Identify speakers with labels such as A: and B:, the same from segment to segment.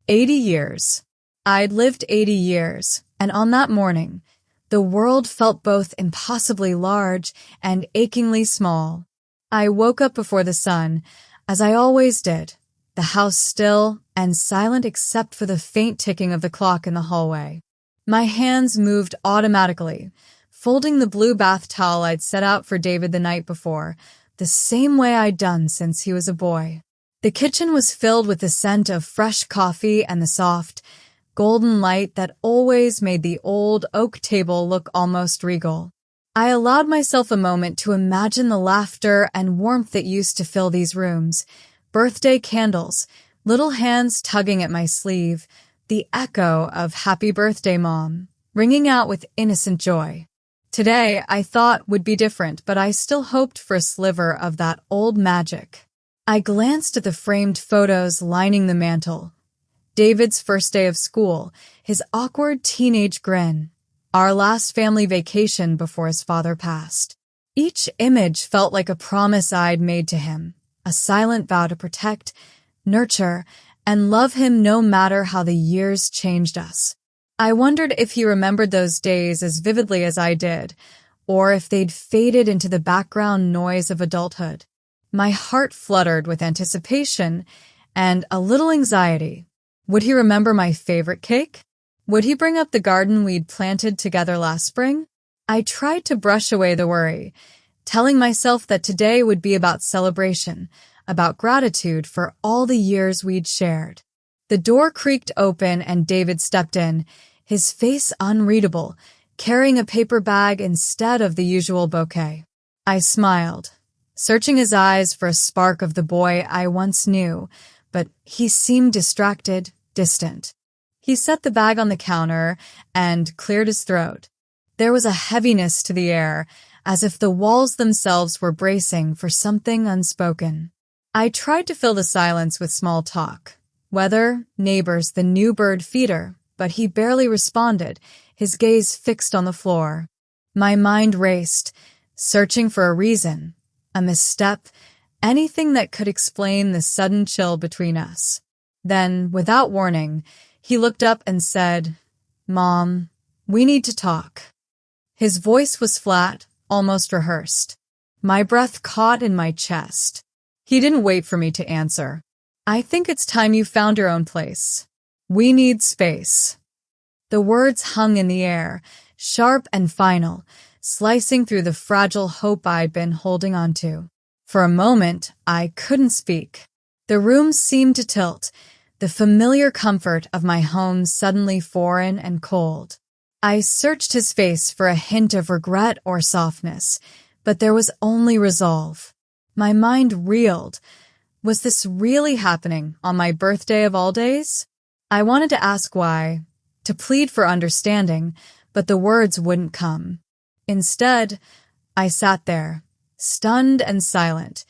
A: 80 years. I'd lived 80 years, and on that morning, the world felt both impossibly large and achingly small. I woke up before the sun, as I always did, the house still and silent except for the faint ticking of the clock in the hallway. My hands moved automatically, folding the blue bath towel I'd set out for David the night before, the same way I'd done since he was a boy. The kitchen was filled with the scent of fresh coffee and the soft, golden light that always made the old oak table look almost regal. I allowed myself a moment to imagine the laughter and warmth that used to fill these rooms, birthday candles, little hands tugging at my sleeve, the echo of "Happy Birthday, Mom," ringing out with innocent joy. Today, I thought, would be different, but I still hoped for a sliver of that old magic. I glanced at the framed photos lining the mantel. David's first day of school, his awkward teenage grin, our last family vacation before his father passed. Each image felt like a promise I'd made to him, a silent vow to protect, nurture, and love him no matter how the years changed us. I wondered if he remembered those days as vividly as I did, or if they'd faded into the background noise of adulthood. My heart fluttered with anticipation and a little anxiety. Would he remember my favorite cake? Would he bring up the garden we'd planted together last spring? I tried to brush away the worry, telling myself that today would be about celebration, about gratitude for all the years we'd shared. The door creaked open and David stepped in, his face unreadable, carrying a paper bag instead of the usual bouquet. I smiled, searching his eyes for a spark of the boy I once knew, but he seemed distracted, distant. He set the bag on the counter and cleared his throat. There was a heaviness to the air, as if the walls themselves were bracing for something unspoken. I tried to fill the silence with small talk. Weather, neighbors, the new bird feeder, but he barely responded, his gaze fixed on the floor. My mind raced, searching for a reason, a misstep, anything that could explain the sudden chill between us. Then, without warning, he looked up and said, "Mom, we need to talk." His voice was flat, almost rehearsed. My breath caught in my chest. He didn't wait for me to answer. "I think it's time you found your own place. We need space." The words hung in the air, sharp and final, slicing through the fragile hope I'd been holding onto. For a moment, I couldn't speak. The room seemed to tilt, the familiar comfort of my home suddenly foreign and cold. I searched his face for a hint of regret or softness, but there was only resolve. My mind reeled. Was this really happening on my birthday of all days? I wanted to ask why, to plead for understanding, but the words wouldn't come. Instead, I sat there, stunned and silent,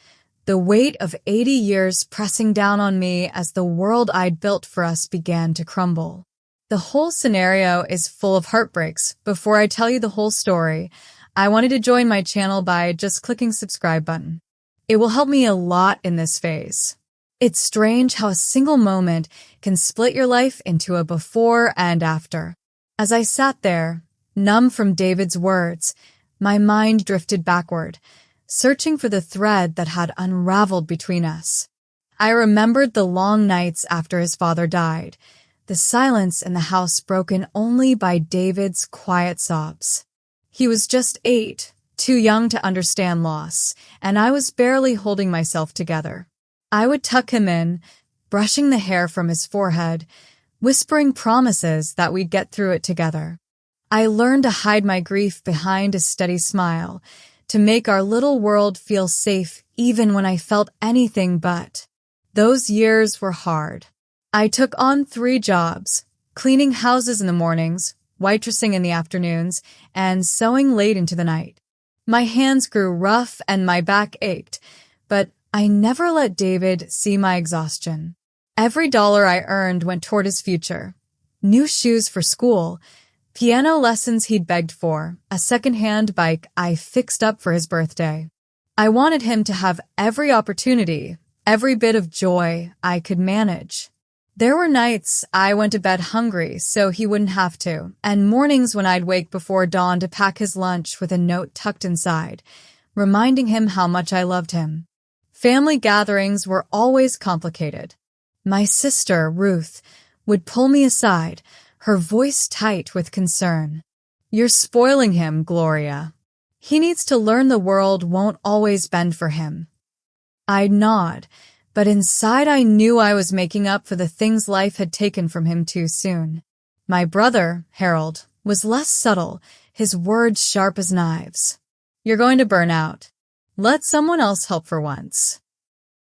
A: the weight of 80 years pressing down on me as the world I'd built for us began to crumble. The whole scenario is full of heartbreaks. Before I tell you the whole story, I wanted to join my channel by just clicking subscribe button. It will help me a lot in this phase. It's strange how a single moment can split your life into a before and after. As I sat there, numb from David's words, my mind drifted backward, searching for the thread that had unraveled between us. I remembered the long nights after his father died, the silence in the house broken only by David's quiet sobs. He was just 8, too young to understand loss, and I was barely holding myself together. I would tuck him in, brushing the hair from his forehead, whispering promises that we'd get through it together. I learned to hide my grief behind a steady smile, to make our little world feel safe even when I felt anything but. Those years were hard. I took on 3 jobs, cleaning houses in the mornings, waitressing in the afternoons, and sewing late into the night. My hands grew rough and my back ached, but I never let David see my exhaustion. Every dollar I earned went toward his future. New shoes for school, piano lessons he'd begged for, a second-hand bike I fixed up for his birthday. I wanted him to have every opportunity, every bit of joy I could manage. There were nights I went to bed hungry so he wouldn't have to, and mornings when I'd wake before dawn to pack his lunch with a note tucked inside, reminding him how much I loved him. Family gatherings were always complicated. My sister, Ruth, would pull me aside, her voice tight with concern. "You're spoiling him, Gloria. He needs to learn the world won't always bend for him." I'd nod, but inside I knew I was making up for the things life had taken from him too soon. My brother, Harold, was less subtle, his words sharp as knives. "You're going to burn out. Let someone else help for once."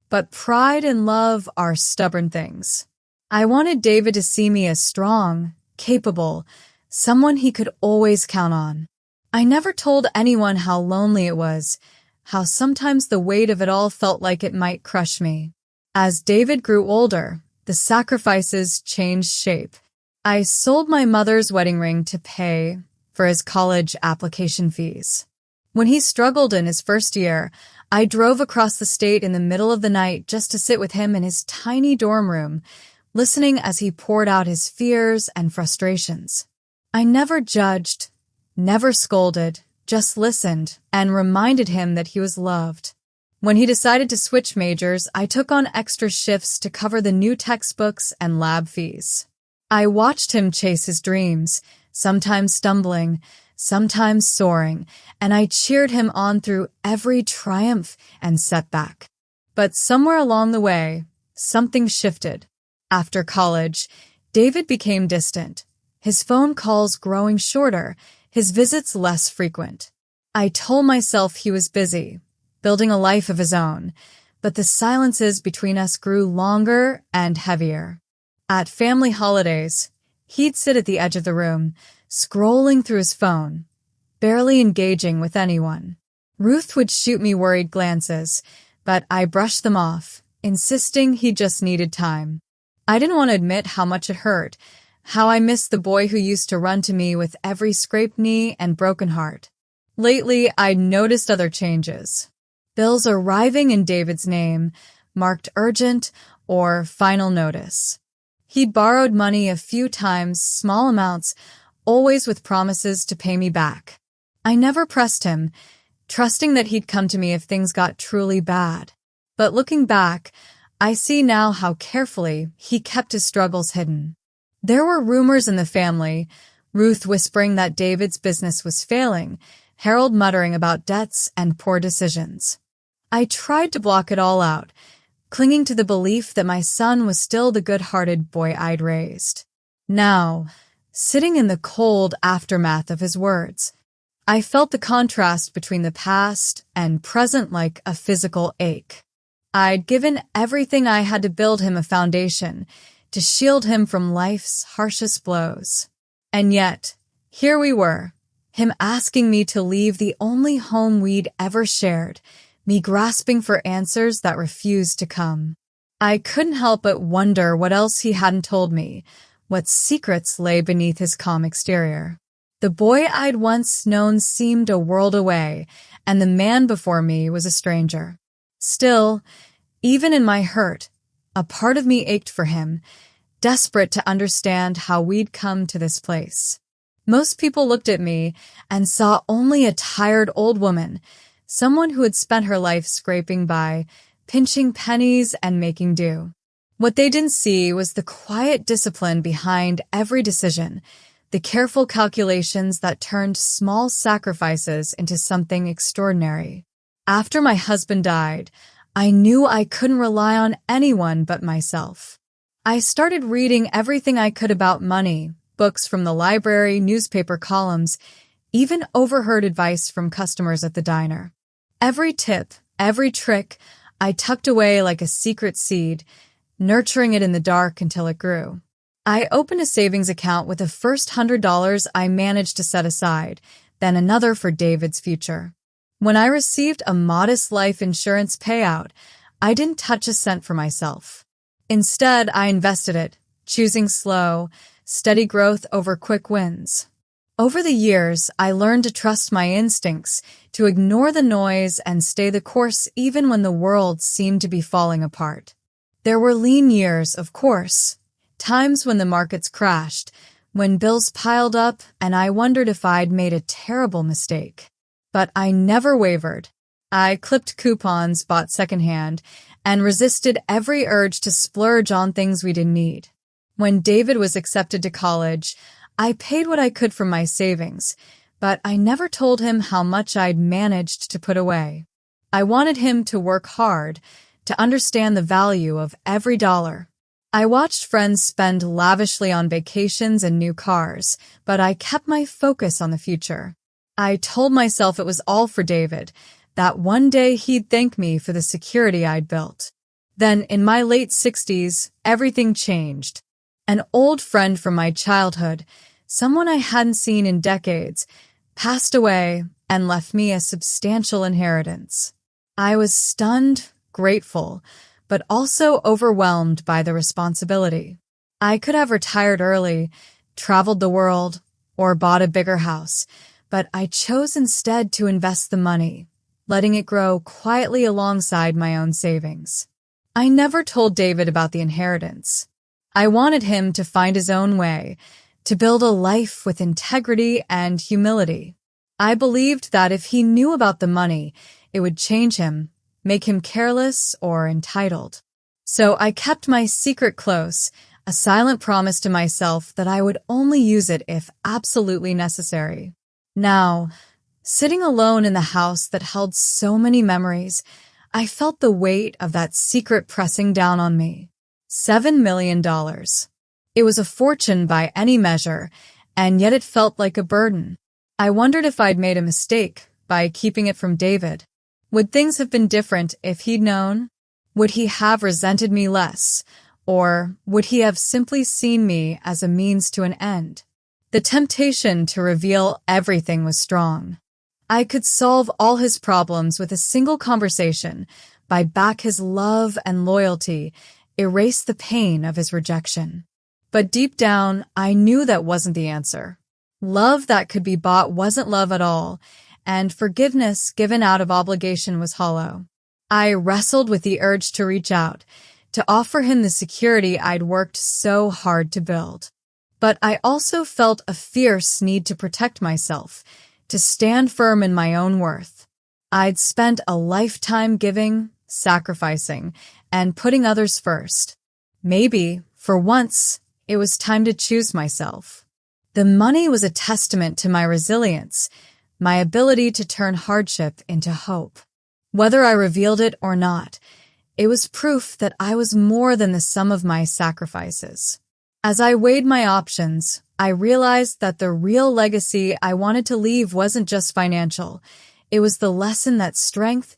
A: But pride and love are stubborn things. I wanted David to see me as strong, capable, someone he could always count on. I never told anyone how lonely it was, how sometimes the weight of it all felt like it might crush me. As David grew older, the sacrifices changed shape. I sold my mother's wedding ring to pay for his college application fees. When he struggled in his first year, I drove across the state in the middle of the night just to sit with him in his tiny dorm room, listening as he poured out his fears and frustrations. I never judged, never scolded, just listened and reminded him that he was loved. When he decided to switch majors, I took on extra shifts to cover the new textbooks and lab fees. I watched him chase his dreams, sometimes stumbling, sometimes soaring, and I cheered him on through every triumph and setback. But somewhere along the way, something shifted. After college, David became distant, his phone calls growing shorter, his visits less frequent. I told myself he was busy, building a life of his own, but the silences between us grew longer and heavier. At family holidays, he'd sit at the edge of the room, scrolling through his phone, barely engaging with anyone. Ruth would shoot me worried glances, but I brushed them off, insisting he just needed time. I didn't want to admit how much it hurt, how I missed the boy who used to run to me with every scraped knee and broken heart. Lately, I'd noticed other changes. Bills arriving in David's name, marked urgent or final notice. He'd borrowed money a few times, small amounts, always with promises to pay me back. I never pressed him, trusting that he'd come to me if things got truly bad. But looking back, I see now how carefully he kept his struggles hidden. There were rumors in the family, Ruth whispering that David's business was failing, Harold muttering about debts and poor decisions. I tried to block it all out, clinging to the belief that my son was still the good-hearted boy I'd raised. Now, sitting in the cold aftermath of his words, I felt the contrast between the past and present like a physical ache. I'd given everything I had to build him a foundation, to shield him from life's harshest blows. And yet, here we were, him asking me to leave the only home we'd ever shared, me grasping for answers that refused to come. I couldn't help but wonder what else he hadn't told me, what secrets lay beneath his calm exterior. The boy I'd once known seemed a world away, and the man before me was a stranger. Still, even in my hurt, a part of me ached for him, desperate to understand how we'd come to this place. Most people looked at me and saw only a tired old woman, someone who had spent her life scraping by, pinching pennies and making do. What they didn't see was the quiet discipline behind every decision, the careful calculations that turned small sacrifices into something extraordinary. After my husband died, I knew I couldn't rely on anyone but myself. I started reading everything I could about money, books from the library, newspaper columns, even overheard advice from customers at the diner. Every tip, every trick, I tucked away like a secret seed, nurturing it in the dark until it grew. I opened a savings account with the first $100 I managed to set aside, then another for David's future. When I received a modest life insurance payout, I didn't touch a cent for myself. Instead, I invested it, choosing slow, steady growth over quick wins. Over the years, I learned to trust my instincts, to ignore the noise and stay the course even when the world seemed to be falling apart. There were lean years, of course, Times when the markets crashed, when bills piled up, and I wondered if I'd made a terrible mistake. But I never wavered. I clipped coupons, bought secondhand, and resisted every urge to splurge on things we didn't need. When David was accepted to college, I paid what I could from my savings, but I never told him how much I'd managed to put away. I wanted him to work hard, to understand the value of every dollar. I watched friends spend lavishly on vacations and new cars, but I kept my focus on the future. I told myself it was all for David, that one day he'd thank me for the security I'd built. Then, in my late 60s, everything changed. An old friend from my childhood, someone I hadn't seen in decades, passed away and left me a substantial inheritance. I was stunned, grateful, but also overwhelmed by the responsibility. I could have retired early, traveled the world, or bought a bigger house, but I chose instead to invest the money, letting it grow quietly alongside my own savings. I never told David about the inheritance. I wanted him to find his own way, to build a life with integrity and humility. I believed that if he knew about the money, it would change him, make him careless or entitled. So I kept my secret close, a silent promise to myself that I would only use it if absolutely necessary. Now, sitting alone in the house that held so many memories, I felt the weight of that secret pressing down on me. $7 million. It was a fortune by any measure, and yet it felt like a burden. I wondered if I'd made a mistake by keeping it from David. Would things have been different if he'd known? Would he have resented me less? Or would he have simply seen me as a means to an end? The temptation to reveal everything was strong. I could solve all his problems with a single conversation, buy back his love and loyalty, erase the pain of his rejection. But deep down, I knew that wasn't the answer. Love that could be bought wasn't love at all, and forgiveness given out of obligation was hollow. I wrestled with the urge to reach out, to offer him the security I'd worked so hard to build. But I also felt a fierce need to protect myself, to stand firm in my own worth. I'd spent a lifetime giving, sacrificing, and putting others first. Maybe, for once, it was time to choose myself. The money was a testament to my resilience, my ability to turn hardship into hope. Whether I revealed it or not, it was proof that I was more than the sum of my sacrifices. As I weighed my options, I realized that the real legacy I wanted to leave wasn't just financial. It was the lesson that strength,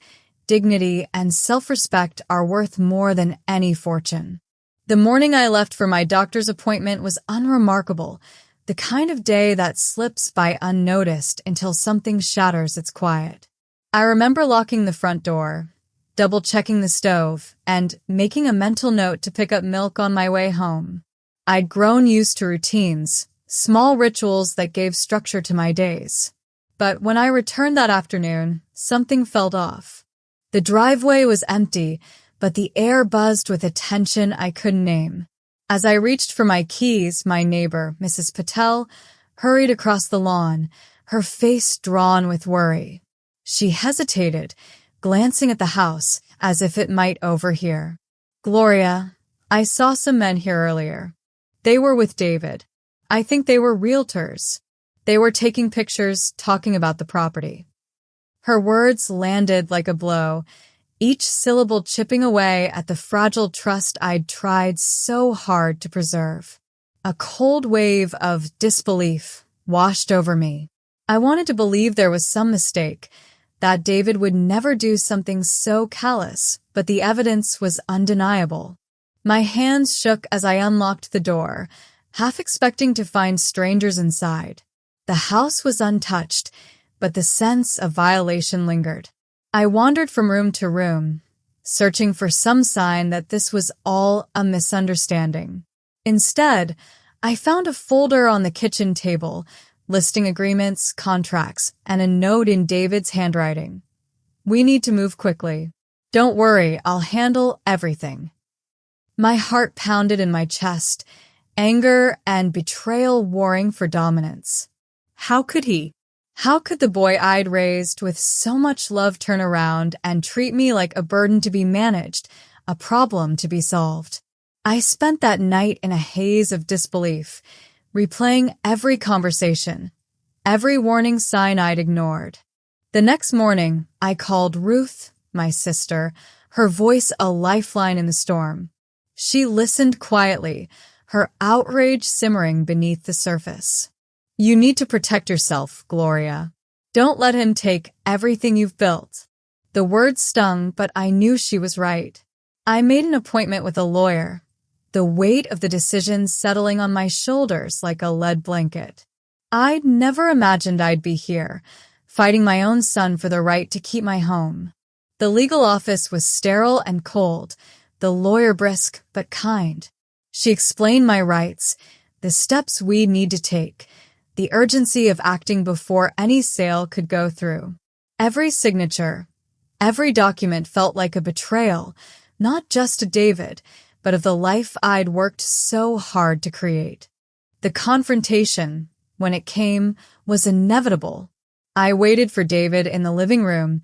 A: dignity, and self-respect are worth more than any fortune. The morning I left for my doctor's appointment was unremarkable, the kind of day that slips by unnoticed until something shatters its quiet. I remember locking the front door, double-checking the stove, and making a mental note to pick up milk on my way home. I'd grown used to routines, small rituals that gave structure to my days. But when I returned that afternoon, something felt off. The driveway was empty, but the air buzzed with a tension I couldn't name. As I reached for my keys, my neighbor, Mrs. Patel, hurried across the lawn, her face drawn with worry. She hesitated, glancing at the house as if it might overhear. "Gloria, I saw some men here earlier. They were with David. I think they were realtors. They were taking pictures, talking about the property." Her words landed like a blow, each syllable chipping away at the fragile trust I'd tried so hard to preserve. A cold wave of disbelief washed over me. I wanted to believe there was some mistake, that David would never do something so callous, but the evidence was undeniable. My hands shook as I unlocked the door, half expecting to find strangers inside. The house was untouched, but the sense of violation lingered. I wandered from room to room, searching for some sign that this was all a misunderstanding. Instead, I found a folder on the kitchen table, listing agreements, contracts, and a note in David's handwriting. "We need to move quickly. Don't worry, I'll handle everything." My heart pounded in my chest, anger and betrayal warring for dominance. How could he? How could the boy I'd raised with so much love turn around and treat me like a burden to be managed, a problem to be solved? I spent that night in a haze of disbelief, replaying every conversation, every warning sign I'd ignored. The next morning, I called Ruth, my sister, her voice a lifeline in the storm. She listened quietly, her outrage simmering beneath the surface. You need to protect yourself, Gloria. Don't let him take everything you've built. The words stung, but I knew she was right. I made an appointment with a lawyer, the weight of the decision settling on my shoulders like a lead blanket. I'd never imagined I'd be here, fighting my own son for the right to keep my home. The legal office was sterile and cold, the lawyer brisk but kind. She explained my rights, the steps we'd need to take, the urgency of acting before any sale could go through. Every signature, every document felt like a betrayal, not just to David, but of the life I'd worked so hard to create. The confrontation, when it came, was inevitable. I waited for David in the living room,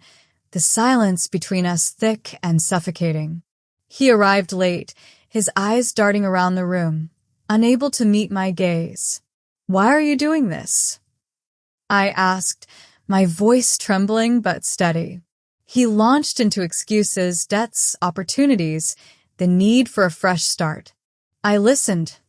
A: the silence between us thick and suffocating. He arrived late, his eyes darting around the room, unable to meet my gaze. Why are you doing this? I asked, my voice trembling but steady. He launched into excuses, debts, opportunities, the need for a fresh start. I listened,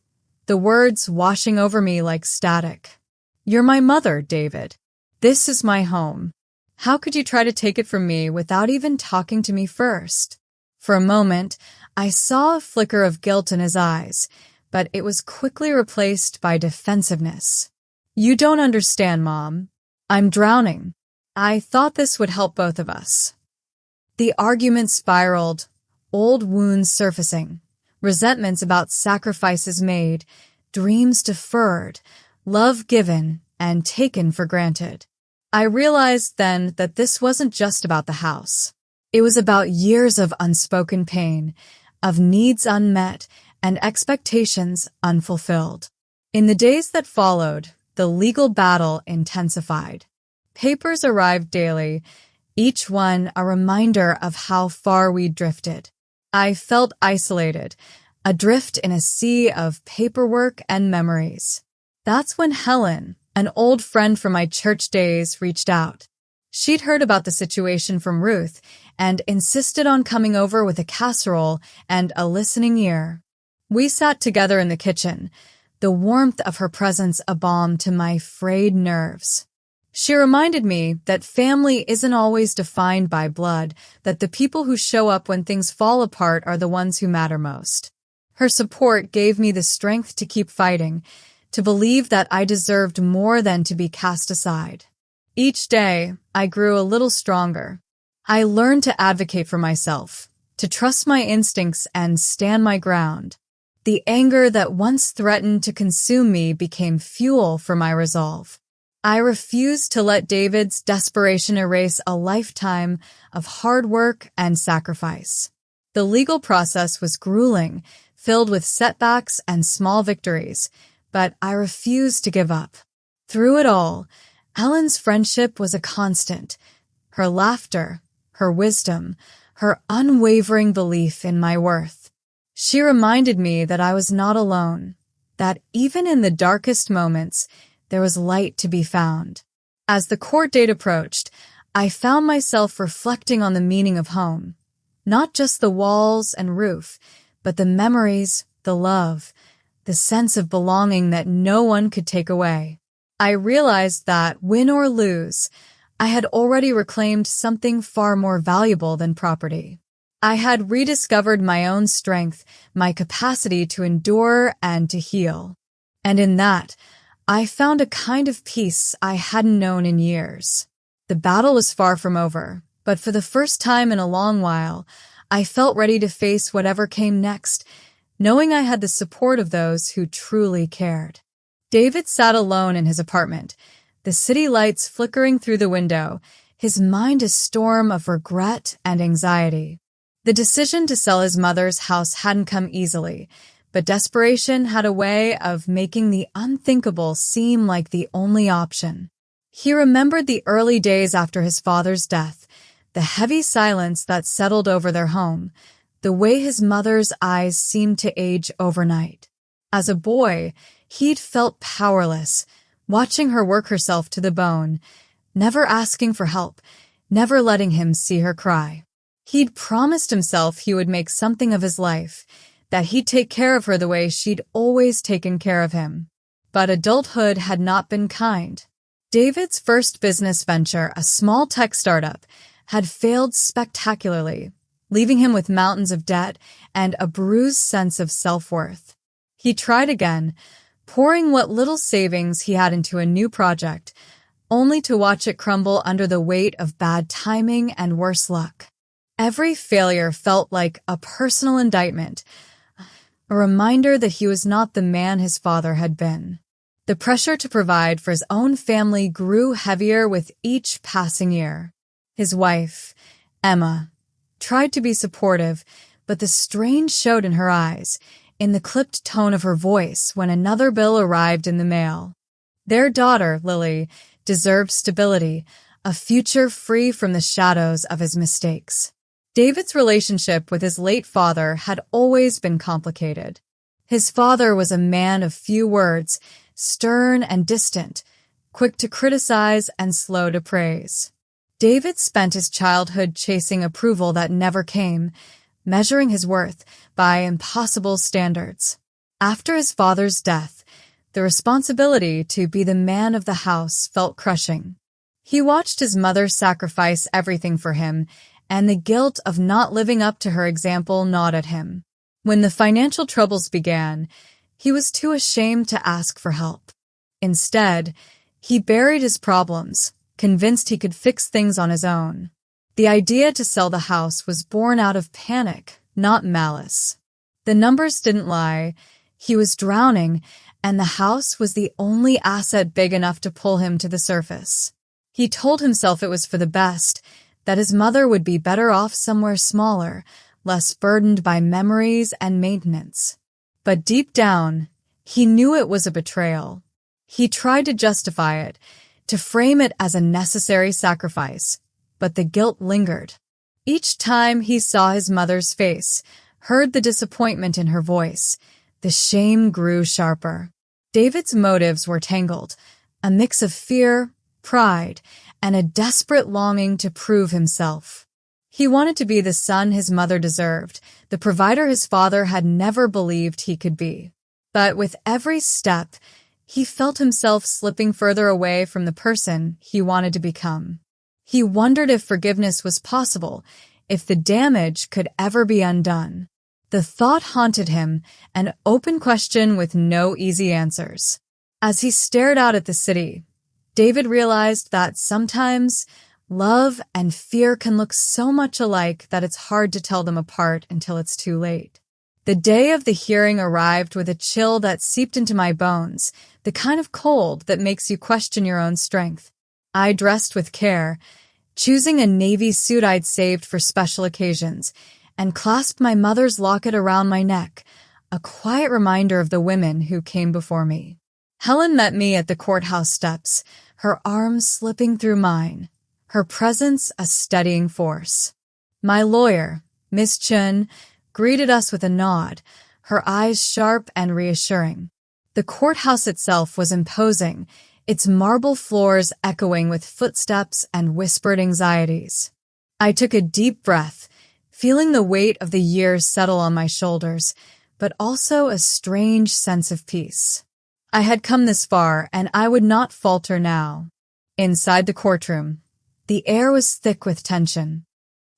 A: the words washing over me like static. You're my mother, David. This is my home. How could you try to take it from me without even talking to me first? For a moment, I saw a flicker of guilt in his eyes, but it was quickly replaced by defensiveness. You don't understand, Mom. I'm drowning. I thought this would help both of us. The argument spiraled, old wounds surfacing, resentments about sacrifices made, dreams deferred, love given and taken for granted. I realized then that this wasn't just about the house. It was about years of unspoken pain, of needs unmet, and expectations unfulfilled. In the days that followed, the legal battle intensified. Papers arrived daily, each one a reminder of how far we'd drifted. I felt isolated, adrift in a sea of paperwork and memories. That's when Helen, an old friend from my church days, reached out. She'd heard about the situation from Ruth and insisted on coming over with a casserole and a listening ear. We sat together in the kitchen, the warmth of her presence a balm to my frayed nerves. She reminded me that family isn't always defined by blood, that the people who show up when things fall apart are the ones who matter most. Her support gave me the strength to keep fighting, to believe that I deserved more than to be cast aside. Each day, I grew a little stronger. I learned to advocate for myself, to trust my instincts and stand my ground. The anger that once threatened to consume me became fuel for my resolve. I refused to let David's desperation erase a lifetime of hard work and sacrifice. The legal process was grueling, filled with setbacks and small victories, but I refused to give up. Through it all, Ellen's friendship was a constant. Her laughter, her wisdom, her unwavering belief in my worth. She reminded me that I was not alone, that even in the darkest moments, there was light to be found. As the court date approached, I found myself reflecting on the meaning of home. Not just the walls and roof, but the memories, the love, the sense of belonging that no one could take away. I realized that, win or lose, I had already reclaimed something far more valuable than property. I had rediscovered my own strength, my capacity to endure and to heal. And in that, I found a kind of peace I hadn't known in years. The battle was far from over, but for the first time in a long while, I felt ready to face whatever came next, knowing I had the support of those who truly cared. David sat alone in his apartment, the city lights flickering through the window, his mind a storm of regret and anxiety. The decision to sell his mother's house hadn't come easily, but desperation had a way of making the unthinkable seem like the only option. He remembered the early days after his father's death, the heavy silence that settled over their home, the way his mother's eyes seemed to age overnight. As a boy, he'd felt powerless, watching her work herself to the bone, never asking for help, never letting him see her cry. He'd promised himself he would make something of his life, that he'd take care of her the way she'd always taken care of him. But adulthood had not been kind. David's first business venture, a small tech startup, had failed spectacularly, leaving him with mountains of debt and a bruised sense of self-worth. He tried again, pouring what little savings he had into a new project, only to watch it crumble under the weight of bad timing and worse luck. Every failure felt like a personal indictment, a reminder that he was not the man his father had been. The pressure to provide for his own family grew heavier with each passing year. His wife, Emma, tried to be supportive, but the strain showed in her eyes, in the clipped tone of her voice when another bill arrived in the mail. Their daughter, Lily, deserved stability, a future free from the shadows of his mistakes. David's relationship with his late father had always been complicated. His father was a man of few words, stern and distant, quick to criticize and slow to praise. David spent his childhood chasing approval that never came, measuring his worth by impossible standards. After his father's death, the responsibility to be the man of the house felt crushing. He watched his mother sacrifice everything for him, and the guilt of not living up to her example gnawed at him. When the financial troubles began, he was too ashamed to ask for help. Instead, he buried his problems, convinced he could fix things on his own. The idea to sell the house was born out of panic, not malice. The numbers didn't lie. He was drowning, and the house was the only asset big enough to pull him to the surface. He told himself it was for the best, that his mother would be better off somewhere smaller, less burdened by memories and maintenance. But deep down, he knew it was a betrayal. He tried to justify it, to frame it as a necessary sacrifice, but the guilt lingered. Each time he saw his mother's face, heard the disappointment in her voice, the shame grew sharper. David's motives were tangled, a mix of fear, pride, and a desperate longing to prove himself. He wanted to be the son his mother deserved, the provider his father had never believed he could be. But with every step, he felt himself slipping further away from the person he wanted to become. He wondered if forgiveness was possible, if the damage could ever be undone. The thought haunted him, an open question with no easy answers. As he stared out at the city, David realized that sometimes love and fear can look so much alike that it's hard to tell them apart until it's too late. The day of the hearing arrived with a chill that seeped into my bones, the kind of cold that makes you question your own strength. I dressed with care, choosing a navy suit I'd saved for special occasions, and clasped my mother's locket around my neck, a quiet reminder of the women who came before me. Helen met me at the courthouse steps, her arms slipping through mine, her presence a steadying force. My lawyer, Miss Chun, greeted us with a nod, her eyes sharp and reassuring. The courthouse itself was imposing, its marble floors echoing with footsteps and whispered anxieties. I took a deep breath, feeling the weight of the years settle on my shoulders, but also a strange sense of peace. I had come this far, and I would not falter now. Inside the courtroom, the air was thick with tension.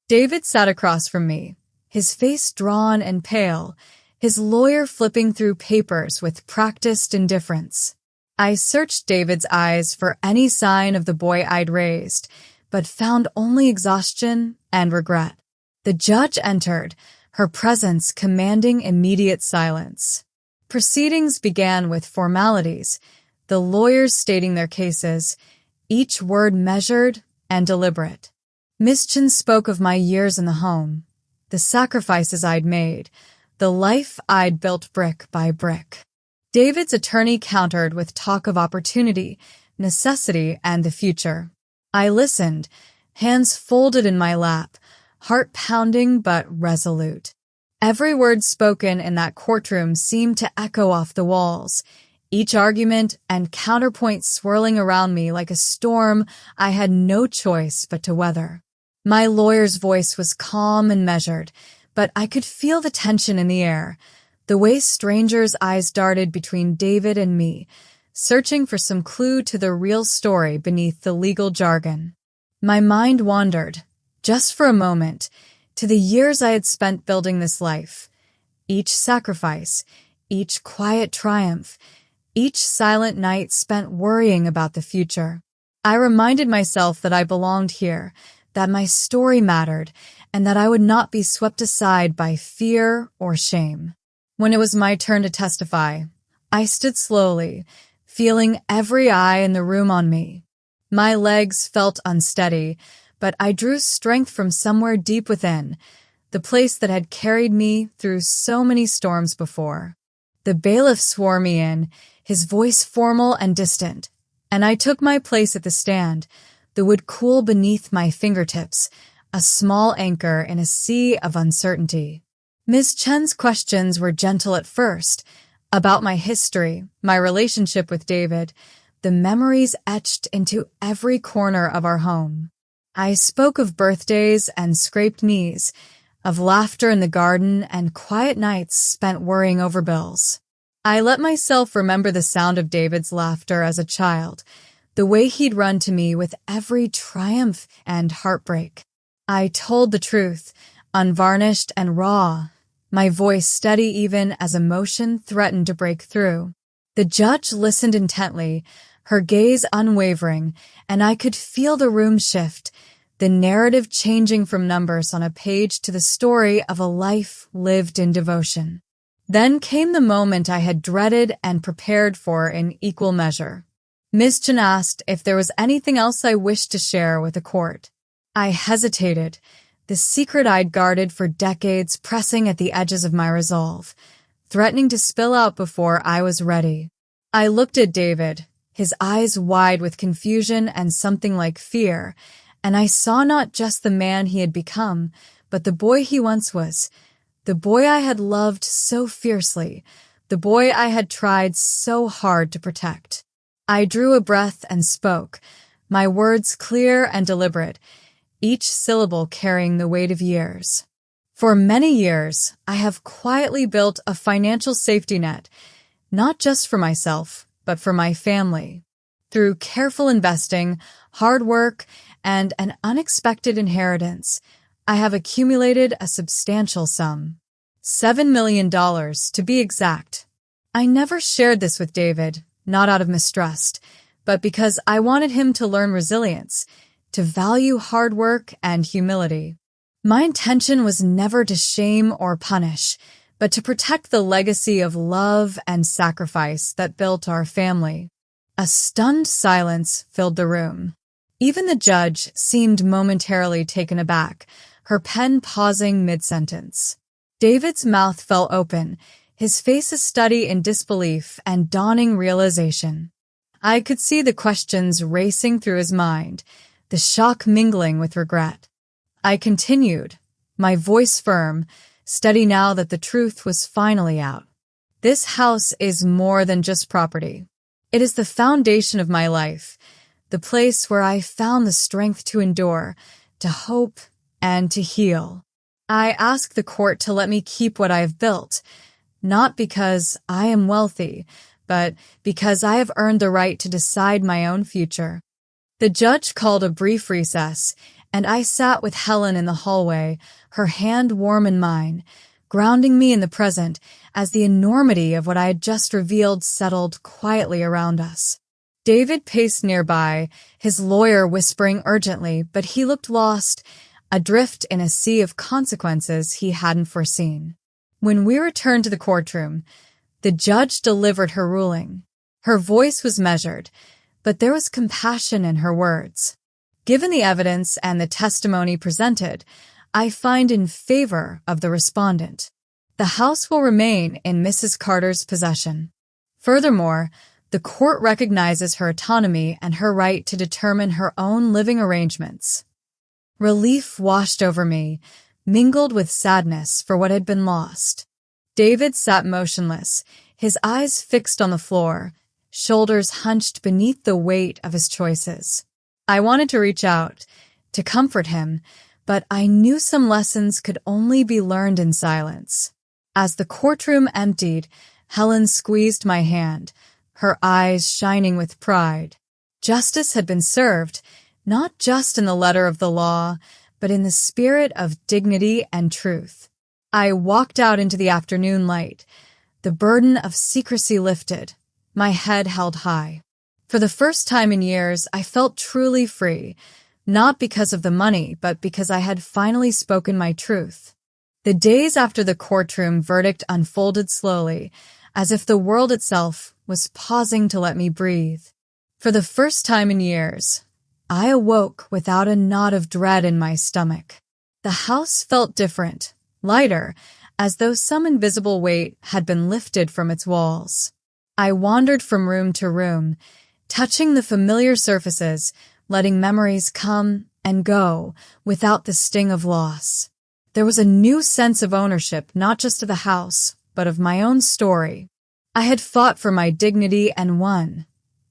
A: David sat across from me, his face drawn and pale, his lawyer flipping through papers with practiced indifference. I searched David's eyes for any sign of the boy I'd raised, but found only exhaustion and regret. The judge entered, her presence commanding immediate silence. Proceedings began with formalities, the lawyers stating their cases, each word measured and deliberate. Miss Chin spoke of my years in the home, the sacrifices I'd made, the life I'd built brick by brick. David's attorney countered with talk of opportunity, necessity, and the future. I listened, hands folded in my lap, heart pounding but resolute. Every word spoken in that courtroom seemed to echo off the walls, each argument and counterpoint swirling around me like a storm I had no choice but to weather. My lawyer's voice was calm and measured, but I could feel the tension in the air, the way strangers' eyes darted between David and me, searching for some clue to the real story beneath the legal jargon. My mind wandered, just for a moment, to the years I had spent building this life. Each sacrifice, each quiet triumph, each silent night spent worrying about the future. I reminded myself that I belonged here, that my story mattered, and that I would not be swept aside by fear or shame. When it was my turn to testify, I stood slowly, feeling every eye in the room on me. My legs felt unsteady, but I drew strength from somewhere deep within, the place that had carried me through so many storms before. The bailiff swore me in, his voice formal and distant, and I took my place at the stand, the wood cool beneath my fingertips, a small anchor in a sea of uncertainty. Ms. Chen's questions were gentle at first, about my history, my relationship with David, the memories etched into every corner of our home. I spoke of birthdays and scraped knees, of laughter in the garden and quiet nights spent worrying over bills. I let myself remember the sound of David's laughter as a child, the way he'd run to me with every triumph and heartbreak. I told the truth, unvarnished and raw, my voice steady even as emotion threatened to break through. The judge listened intently, her gaze unwavering, and I could feel the room shift, the narrative changing from numbers on a page to the story of a life lived in devotion. Then came the moment I had dreaded and prepared for in equal measure. Ms. Chen asked if there was anything else I wished to share with the court. I hesitated, the secret I'd guarded for decades pressing at the edges of my resolve, threatening to spill out before I was ready. I looked at David, his eyes wide with confusion and something like fear, and I saw not just the man he had become, but the boy he once was, the boy I had loved so fiercely, the boy I had tried so hard to protect. I drew a breath and spoke, my words clear and deliberate, each syllable carrying the weight of years. For many years, I have quietly built a financial safety net, not just for myself, but for my family. Through careful investing, hard work, and an unexpected inheritance, I have accumulated a substantial sum. $7 million, to be exact. I never shared this with David, not out of mistrust, but because I wanted him to learn resilience, to value hard work and humility. My intention was never to shame or punish, but to protect the legacy of love and sacrifice that built our family. A stunned silence filled the room. Even the judge seemed momentarily taken aback, her pen pausing mid-sentence. David's mouth fell open, his face a study in disbelief and dawning realization. I could see the questions racing through his mind, the shock mingling with regret. I continued, my voice firm, steady now that the truth was finally out. This house is more than just property. It is the foundation of my life, the place where I found the strength to endure, to hope, and to heal. I ask the court to let me keep what I have built, not because I am wealthy, but because I have earned the right to decide my own future. The judge called a brief recess, and I sat with Helen in the hallway, her hand warm in mine, grounding me in the present as the enormity of what I had just revealed settled quietly around us. David paced nearby, his lawyer whispering urgently, but he looked lost, adrift in a sea of consequences he hadn't foreseen. When we returned to the courtroom, the judge delivered her ruling. Her voice was measured, but there was compassion in her words. Given the evidence and the testimony presented, I find in favor of the respondent. The house will remain in Mrs. Carter's possession. Furthermore, the court recognizes her autonomy and her right to determine her own living arrangements. Relief washed over me, mingled with sadness for what had been lost. David sat motionless, his eyes fixed on the floor, shoulders hunched beneath the weight of his choices. I wanted to reach out, to comfort him, but I knew some lessons could only be learned in silence. As the courtroom emptied, Helen squeezed my hand, her eyes shining with pride. Justice had been served, not just in the letter of the law, but in the spirit of dignity and truth. I walked out into the afternoon light, the burden of secrecy lifted, my head held high. For the first time in years, I felt truly free, not because of the money, but because I had finally spoken my truth. The days after the courtroom verdict unfolded slowly, as if the world itself was pausing to let me breathe. For the first time in years, I awoke without a knot of dread in my stomach. The house felt different, lighter, as though some invisible weight had been lifted from its walls. I wandered from room to room, touching the familiar surfaces, letting memories come and go without the sting of loss. There was a new sense of ownership, not just of the house, but of my own story. I had fought for my dignity and won,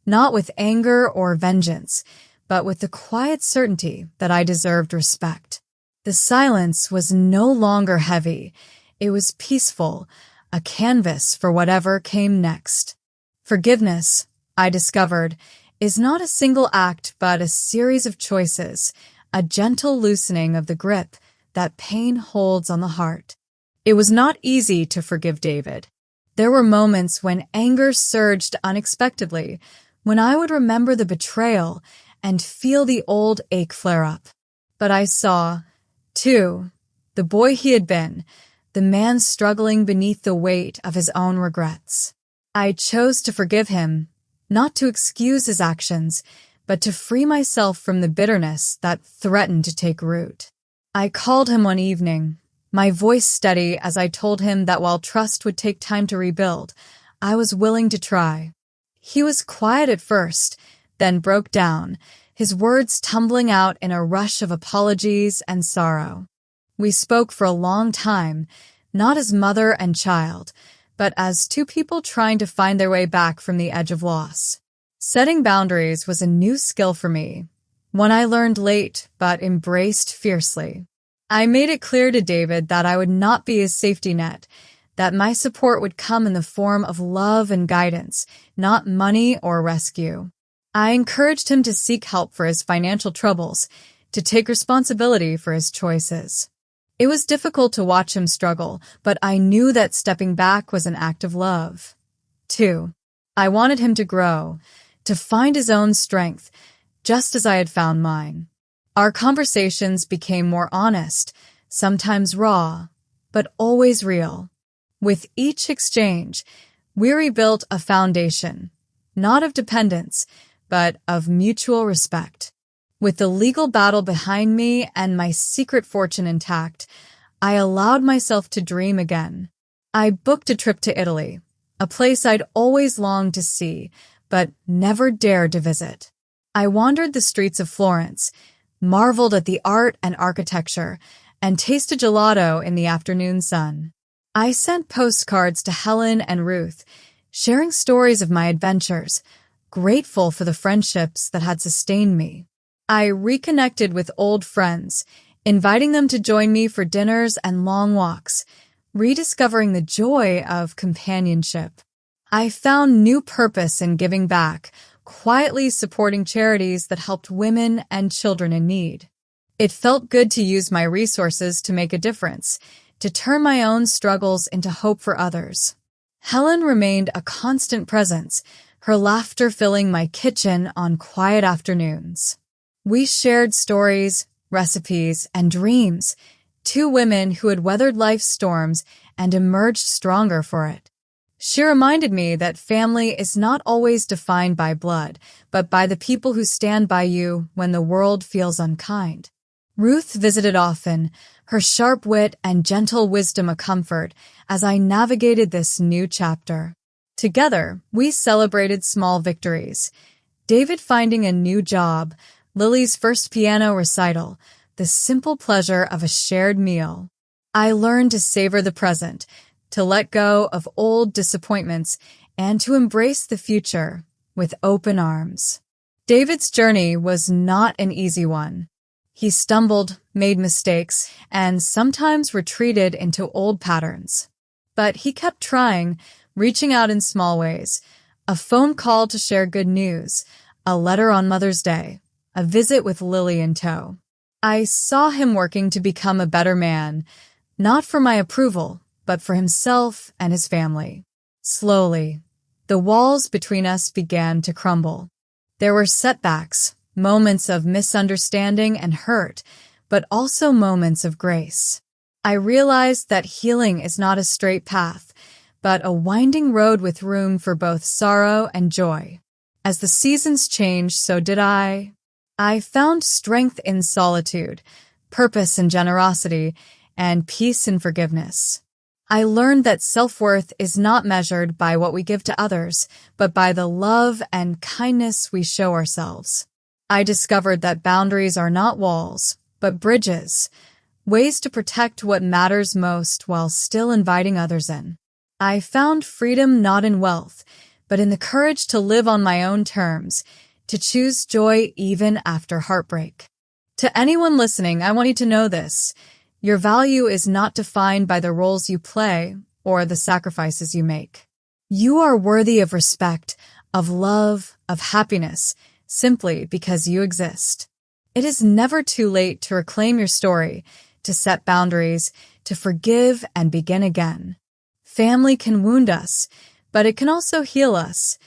A: not with anger or vengeance, but with the quiet certainty that I deserved respect. The silence was no longer heavy. It was peaceful, a canvas for whatever came next. Forgiveness, I discovered, is not a single act but a series of choices, a gentle loosening of the grip that pain holds on the heart. It was not easy to forgive David. There were moments when anger surged unexpectedly, when I would remember the betrayal and feel the old ache flare up. But I saw, too, the boy he had been, the man struggling beneath the weight of his own regrets. I chose to forgive him, not to excuse his actions, but to free myself from the bitterness that threatened to take root. I called him one evening, my voice steady as I told him that while trust would take time to rebuild, I was willing to try. He was quiet at first, then broke down, his words tumbling out in a rush of apologies and sorrow. We spoke for a long time, not as mother and child, but as two people trying to find their way back from the edge of loss. Setting boundaries was a new skill for me, one I learned late but embraced fiercely. I made it clear to David that I would not be his safety net, that my support would come in the form of love and guidance, not money or rescue. I encouraged him to seek help for his financial troubles, to take responsibility for his choices. It was difficult to watch him struggle, but I knew that stepping back was an act of love. 2. I wanted him to grow, to find his own strength, just as I had found mine. Our conversations became more honest, sometimes raw, but always real. With each exchange, we rebuilt a foundation, not of dependence, but of mutual respect. With the legal battle behind me and my secret fortune intact, I allowed myself to dream again. I booked a trip to Italy, a place I'd always longed to see, but never dared to visit. I wandered the streets of Florence, marveled at the art and architecture, and tasted gelato in the afternoon sun. I sent postcards to Helen and Ruth, sharing stories of my adventures, grateful for the friendships that had sustained me. I reconnected with old friends, inviting them to join me for dinners and long walks, rediscovering the joy of companionship. I found new purpose in giving back, quietly supporting charities that helped women and children in need. It felt good to use my resources to make a difference, to turn my own struggles into hope for others. Helen remained a constant presence, her laughter filling my kitchen on quiet afternoons. We shared stories, recipes, and dreams, two women who had weathered life's storms and emerged stronger for it. She reminded me that family is not always defined by blood, but by the people who stand by you when the world feels unkind. Ruth visited often, her sharp wit and gentle wisdom a comfort as I navigated this new chapter. Together, we celebrated small victories. David finding a new job, Lily's first piano recital, the simple pleasure of a shared meal. I learned to savor the present, to let go of old disappointments, and to embrace the future with open arms. David's journey was not an easy one. He stumbled, made mistakes, and sometimes retreated into old patterns. But he kept trying, reaching out in small ways. A phone call to share good news, a letter on Mother's Day, a visit with Lily in tow. I saw him working to become a better man, not for my approval, but for himself and his family. Slowly, the walls between us began to crumble. There were setbacks, moments of misunderstanding and hurt, but also moments of grace. I realized that healing is not a straight path, but a winding road with room for both sorrow and joy. As the seasons changed, so did I. I found strength in solitude, purpose in generosity, and peace in forgiveness. I learned that self-worth is not measured by what we give to others, but by the love and kindness we show ourselves. I discovered that boundaries are not walls, but bridges, ways to protect what matters most while still inviting others in. I found freedom not in wealth, but in the courage to live on my own terms, to choose joy even after heartbreak. To anyone listening, I want you to know this. Your value is not defined by the roles you play or the sacrifices you make. You are worthy of respect, of love, of happiness, simply because you exist. It is never too late to reclaim your story, to set boundaries, to forgive and begin again. Family can wound us, but it can also heal us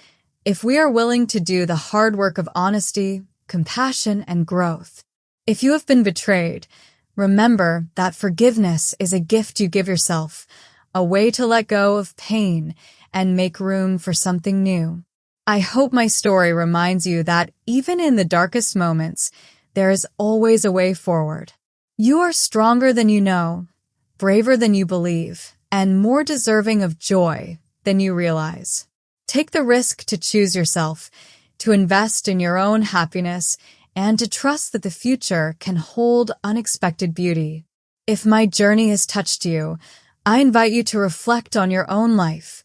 A: if we are willing to do the hard work of honesty, compassion, and growth. If you have been betrayed, remember that forgiveness is a gift you give yourself, a way to let go of pain and make room for something new. I hope my story reminds you that even in the darkest moments, there is always a way forward. You are stronger than you know, braver than you believe, and more deserving of joy than you realize. Take the risk to choose yourself, to invest in your own happiness, and to trust that the future can hold unexpected beauty. If my journey has touched you, I invite you to reflect on your own life,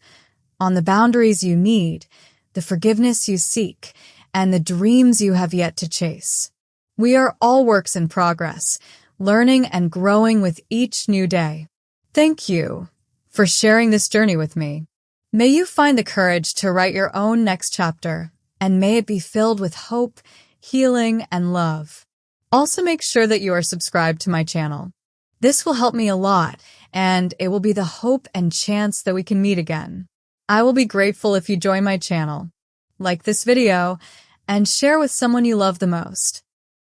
A: on the boundaries you need, the forgiveness you seek, and the dreams you have yet to chase. We are all works in progress, learning and growing with each new day. Thank you for sharing this journey with me. May you find the courage to write your own next chapter, and may it be filled with hope, healing, and love. Also make sure that you are subscribed to my channel. This will help me a lot, and it will be the hope and chance that we can meet again. I will be grateful if you join my channel, like this video, and share with someone you love the most.